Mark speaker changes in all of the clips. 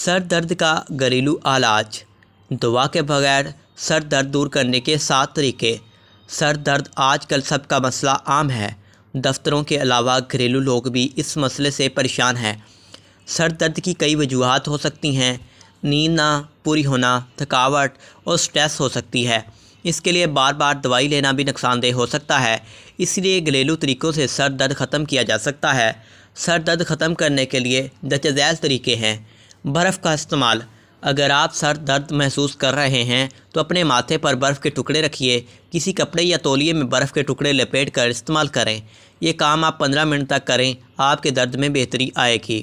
Speaker 1: سر درد کا گھریلو علاج۔ دوا کے بغیر سر درد دور کرنے کے 7 طریقے۔ سر درد آج کل سب کا مسئلہ عام ہے۔ دفتروں کے علاوہ گھریلو لوگ بھی اس مسئلے سے پریشان ہیں۔ سر درد کی کئی وجوہات ہو سکتی ہیں۔ نیند نہ پوری ہونا، تھکاوٹ اور سٹریس ہو سکتی ہے۔ اس کے لیے بار بار دوائی لینا بھی نقصان دہ ہو سکتا ہے۔ اس لیے گھریلو طریقوں سے سر درد ختم کیا جا سکتا ہے۔ سر درد ختم کرنے کے لیے درج ذیل طریقے ہیں۔ برف کا استعمال۔ اگر آپ سر درد محسوس کر رہے ہیں تو اپنے ماتھے پر برف کے ٹکڑے رکھیے۔ کسی کپڑے یا تولیے میں برف کے ٹکڑے لپیٹ کر استعمال کریں۔ یہ کام آپ 15 منٹ تک کریں، آپ کے درد میں بہتری آئے گی۔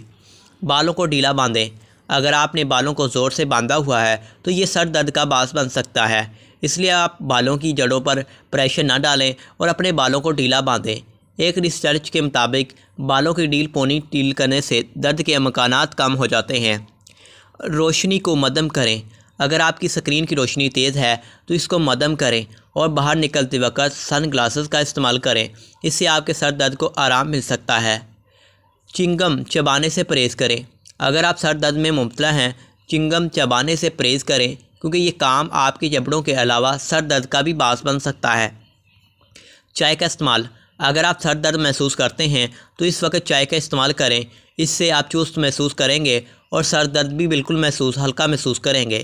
Speaker 1: بالوں کو ڈھیلا باندھیں۔ اگر آپ نے بالوں کو زور سے باندھا ہوا ہے تو یہ سر درد کا باعث بن سکتا ہے، اس لیے آپ بالوں کی جڑوں پر پریشر نہ ڈالیں اور اپنے بالوں کو ڈھیلا باندھیں۔ ایک ریسرچ کے مطابق بالوں کی ڈھیل پونی ٹیل کرنے سے درد کے امکانات کم ہو جاتے ہیں۔ روشنی کو مدھم کریں۔ اگر آپ کی اسکرین کی روشنی تیز ہے تو اس کو مدھم کریں اور باہر نکلتے وقت سن گلاسز کا استعمال کریں۔ اس سے آپ کے سر درد کو آرام مل سکتا ہے۔ چنگم چبانے سے پرہیز کریں۔ اگر آپ سر درد میں مبتلا ہیں، چنگم چبانے سے پرہیز کریں کیونکہ یہ کام آپ کی جبڑوں کے علاوہ سر درد کا بھی باعث بن سکتا ہے۔ چائے کا استعمال۔ اگر آپ سر درد محسوس کرتے ہیں تو اس وقت چائے کا استعمال کریں۔ اس سے آپ چست محسوس کریں گے اور سر درد بھی بالکل ہلکا محسوس کریں گے۔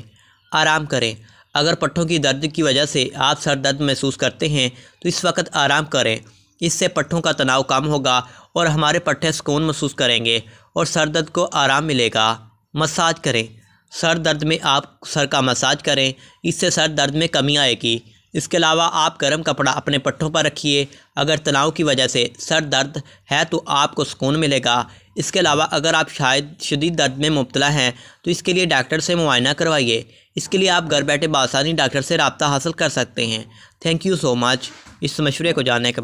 Speaker 1: آرام کریں۔ اگر پٹھوں کی درد کی وجہ سے آپ سر درد محسوس کرتے ہیں تو اس وقت آرام کریں۔ اس سے پٹھوں کا تناؤ کم ہوگا اور ہمارے پٹھے سکون محسوس کریں گے اور سر درد کو آرام ملے گا۔ مساج کریں۔ سر درد میں آپ سر کا مساج کریں، اس سے سر درد میں کمی آئے گی۔ اس کے علاوہ آپ گرم کپڑا اپنے پٹھوں پر رکھیے۔ اگر تناؤ کی وجہ سے سر درد ہے تو آپ کو سکون ملے گا۔ اس کے علاوہ اگر آپ شدید درد میں مبتلا ہیں تو اس کے لیے ڈاکٹر سے معائنہ کروائیے۔ اس کے لیے آپ گھر بیٹھے بآسانی ڈاکٹر سے رابطہ حاصل کر سکتے ہیں۔ تھینک یو سو مچ اس مشورے کو جاننے کے